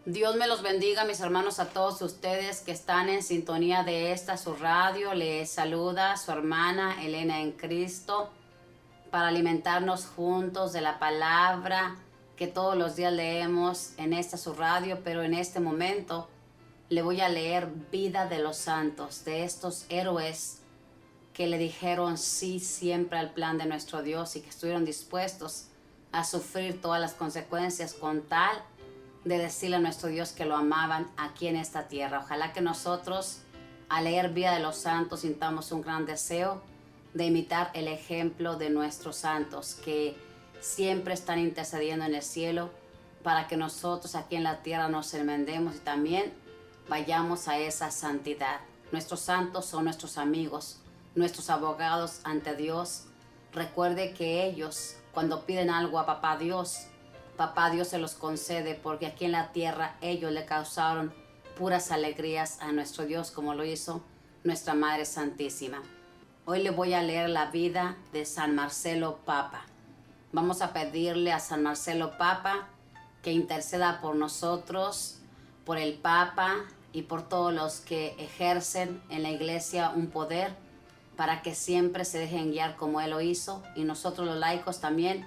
Dios me los bendiga, mis hermanos, a todos ustedes que están en sintonía de esta su radio. Les saluda su hermana Elena en Cristo para alimentarnos juntos de la palabra que todos los días leemos en esta su radio, pero en este momento le voy a leer vida de los santos, de estos héroes que le dijeron sí siempre al plan de nuestro Dios y que estuvieron dispuestos a sufrir todas las consecuencias con tal de decirle a nuestro Dios que lo amaban aquí en esta tierra. Ojalá que nosotros, al leer vida de los santos, sintamos un gran deseo de imitar el ejemplo de nuestros santos, que siempre están intercediendo en el cielo para que nosotros aquí en la tierra nos enmendemos y también vayamos a esa santidad. Nuestros santos son nuestros amigos, nuestros abogados ante Dios. Recuerde que ellos, cuando piden algo a Papá Dios se los concede, porque aquí en la tierra ellos le causaron puras alegrías a nuestro Dios, como lo hizo nuestra Madre Santísima. Hoy le voy a leer la vida de San Marcelo Papa. Vamos a pedirle a San Marcelo Papa que interceda por nosotros, por el Papa y por todos los que ejercen en la iglesia un poder, para que siempre se dejen guiar como Él lo hizo, y nosotros los laicos también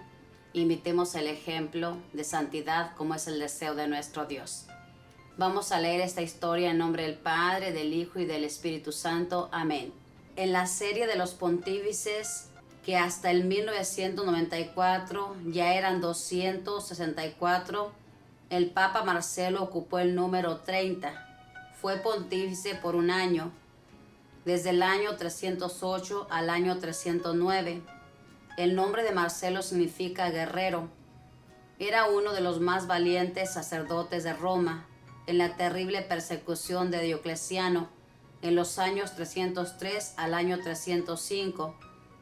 imitemos el ejemplo de santidad como es el deseo de nuestro Dios. Vamos a leer esta historia en nombre del Padre, del Hijo y del Espíritu Santo. Amén. En la serie de los pontífices, que hasta el 1994 ya eran 264, el Papa Marcelo ocupó el número 30. Fue pontífice por un año, desde el año 308 al año 309. El nombre de Marcelo significa guerrero. Era uno de los más valientes sacerdotes de Roma en la terrible persecución de Diocleciano en los años 303 al año 305.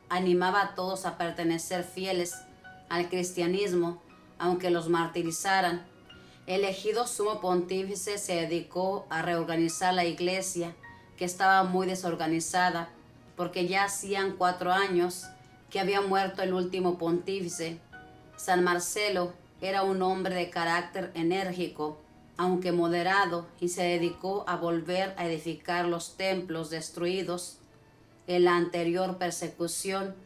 Animaba a todos a pertenecer fieles al cristianismo, aunque los martirizaran. Elegido sumo pontífice, se dedicó a reorganizar la iglesia, que estaba muy desorganizada, porque ya hacían 4 años que había muerto el último pontífice. San Marcelo era un hombre de carácter enérgico, aunque moderado, y se dedicó a volver a edificar los templos destruidos en la anterior persecución.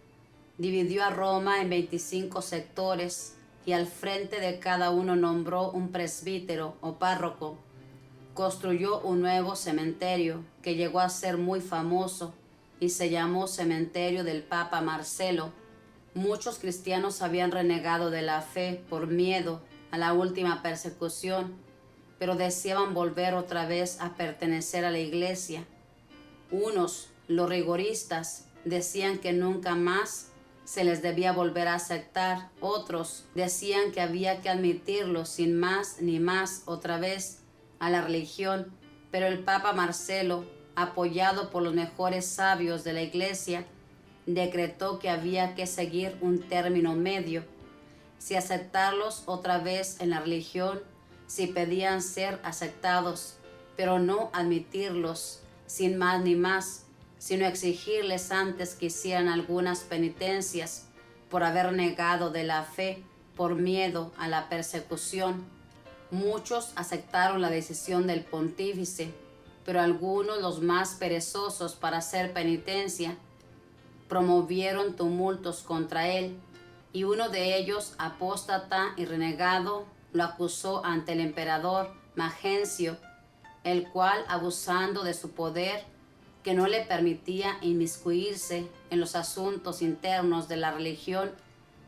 Dividió a Roma en 25 sectores y al frente de cada uno nombró un presbítero o párroco. Construyó un nuevo cementerio que llegó a ser muy famoso y se llamó Cementerio del Papa Marcelo. Muchos cristianos habían renegado de la fe por miedo a la última persecución, pero deseaban volver otra vez a pertenecer a la iglesia. Unos, los rigoristas, decían que nunca más se les debía volver a aceptar. Otros decían que había que admitirlos sin más ni más otra vez a la religión, pero el Papa Marcelo, apoyado por los mejores sabios de la iglesia, decretó que había que seguir un término medio, si aceptarlos otra vez en la religión, si pedían ser aceptados, pero no admitirlos sin más ni más, sino exigirles antes que hicieran algunas penitencias por haber negado de la fe por miedo a la persecución. Muchos aceptaron la decisión del pontífice, pero algunos, los más perezosos para hacer penitencia, promovieron tumultos contra él, y uno de ellos, apóstata y renegado, lo acusó ante el emperador Magencio, el cual, abusando de su poder, que no le permitía inmiscuirse en los asuntos internos de la religión,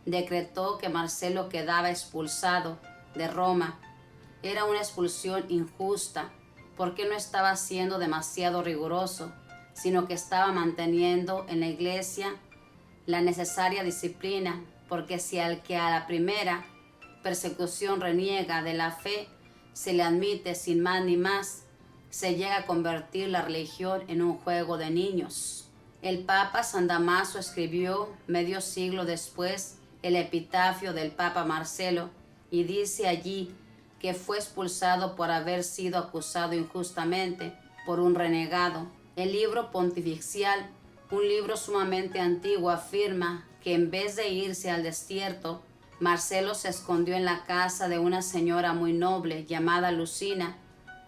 decretó que Marcelo quedaba expulsado de Roma. Era una expulsión injusta, porque no estaba siendo demasiado riguroso, sino que estaba manteniendo en la iglesia la necesaria disciplina, porque si al que a la primera persecución reniega de la fe se le admite sin más ni más, se llega a convertir la religión en un juego de niños. El Papa San Damaso escribió medio siglo después el epitafio del Papa Marcelo y dice allí que fue expulsado por haber sido acusado injustamente por un renegado. El libro pontificial, un libro sumamente antiguo, afirma que en vez de irse al desierto Marcelo se escondió en la casa de una señora muy noble llamada Lucina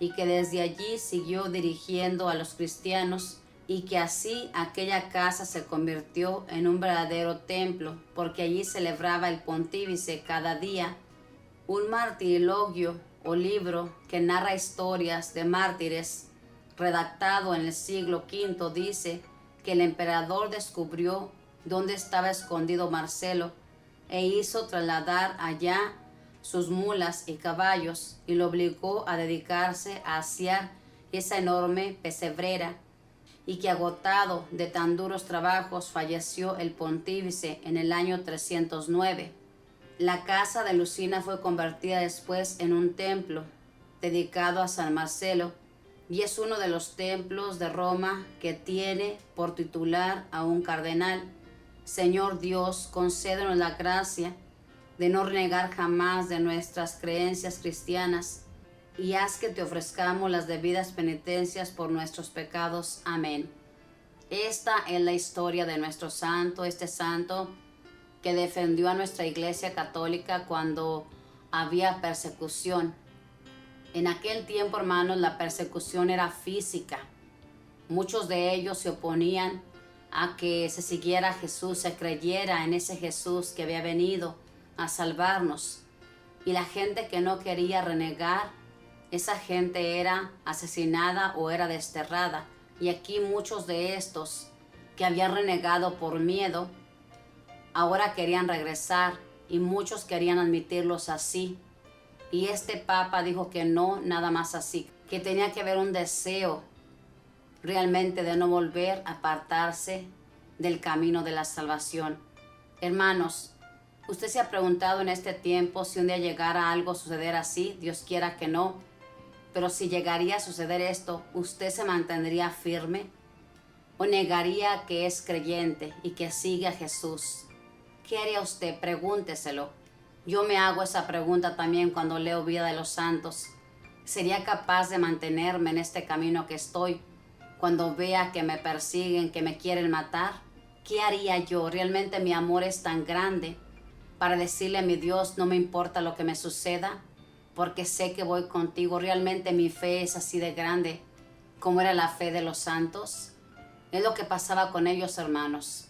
y que desde allí siguió dirigiendo a los cristianos y que así aquella casa se convirtió en un verdadero templo porque allí celebraba el pontífice cada día un martirologio o libro que narra historias de mártires redactado en el siglo V. Dice que el emperador descubrió dónde estaba escondido Marcelo e hizo trasladar allá sus mulas y caballos y lo obligó a dedicarse a asear esa enorme pesebrera y que agotado de tan duros trabajos falleció el pontífice en el año 309. La casa de Lucina fue convertida después en un templo dedicado a San Marcelo y es uno de los templos de Roma que tiene por titular a un cardenal. Señor Dios, concédenos la gracia de no renegar jamás de nuestras creencias cristianas y haz que te ofrezcamos las debidas penitencias por nuestros pecados. Amén. Esta es la historia de nuestro santo, este santo que defendió a nuestra Iglesia Católica cuando había persecución. En aquel tiempo, hermanos, la persecución era física. Muchos de ellos se oponían a que se siguiera a Jesús, se creyera en ese Jesús que había venido a salvarnos. Y la gente que no quería renegar, esa gente era asesinada o era desterrada. Y aquí muchos de estos que habían renegado por miedo, ahora querían regresar y muchos querían admitirlos así. Y este Papa dijo que no, nada más así, que tenía que haber un deseo realmente de no volver a apartarse del camino de la salvación. Hermanos, ¿usted se ha preguntado en este tiempo si un día llegara algo a suceder así? Dios quiera que no. Pero si llegaría a suceder esto, ¿usted se mantendría firme? ¿O negaría que es creyente y que sigue a Jesús? ¿Qué haría usted? Pregúnteselo. Yo me hago esa pregunta también cuando leo Vida de los Santos. ¿Sería capaz de mantenerme en este camino que estoy cuando vea que me persiguen, que me quieren matar? ¿Qué haría yo? Realmente mi amor es tan grande para decirle a mi Dios, no me importa lo que me suceda, porque sé que voy contigo. Realmente mi fe es así de grande como era la fe de los santos. Es lo que pasaba con ellos, hermanos.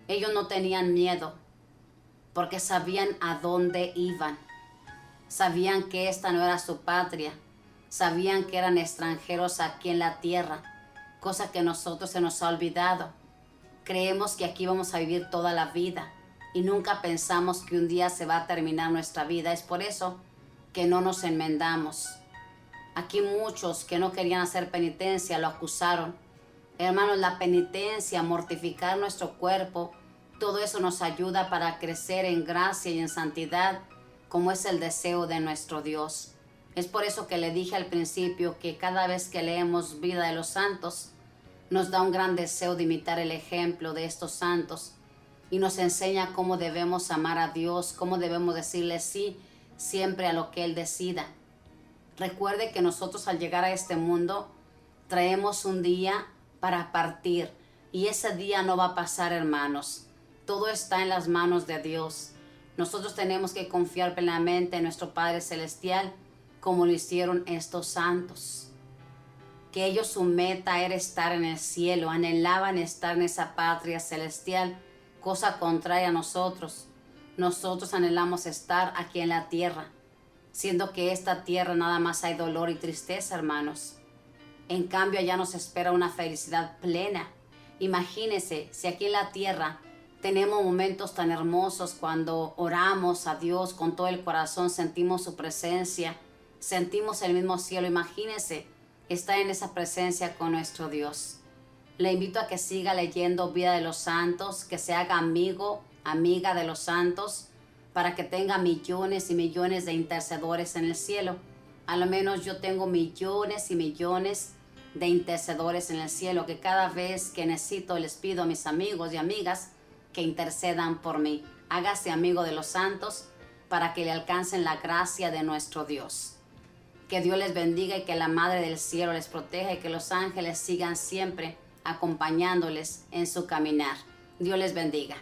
Ellos no tenían miedo porque sabían a dónde iban. Sabían que esta no era su patria. Sabían que eran extranjeros aquí en la tierra, cosa que a nosotros se nos ha olvidado. Creemos que aquí vamos a vivir toda la vida y nunca pensamos que un día se va a terminar nuestra vida. Es por eso que no nos enmendamos. Aquí muchos que no querían hacer penitencia lo acusaron. Hermanos, la penitencia, mortificar nuestro cuerpo, todo eso nos ayuda para crecer en gracia y en santidad, como es el deseo de nuestro Dios. Es por eso que le dije al principio que cada vez que leemos Vida de los Santos, nos da un gran deseo de imitar el ejemplo de estos santos y nos enseña cómo debemos amar a Dios, cómo debemos decirle sí siempre a lo que Él decida. Recuerde que nosotros al llegar a este mundo traemos un día para partir y ese día no va a pasar, hermanos. Todo está en las manos de Dios. Nosotros tenemos que confiar plenamente en nuestro Padre Celestial como lo hicieron estos santos. Que ellos su meta era estar en el cielo, anhelaban estar en esa patria celestial, cosa contraria a nosotros. Nosotros anhelamos estar aquí en la tierra, siendo que esta tierra nada más hay dolor y tristeza, hermanos. En cambio, allá nos espera una felicidad plena. Imagínense si aquí en la tierra tenemos momentos tan hermosos cuando oramos a Dios con todo el corazón, sentimos su presencia, sentimos el mismo cielo. Imagínense estar en esa presencia con nuestro Dios. Le invito a que siga leyendo Vida de los Santos, que se haga amigo, amiga de los santos, para que tenga millones y millones de intercedores en el cielo. A lo menos yo tengo millones y millones de intercedores en el cielo, que cada vez que necesito les pido a mis amigos y amigas que intercedan por mí. Hágase amigo de los santos para que le alcancen la gracia de nuestro Dios. Que Dios les bendiga y que la Madre del Cielo les proteja y que los ángeles sigan siempre acompañándoles en su caminar. Dios les bendiga.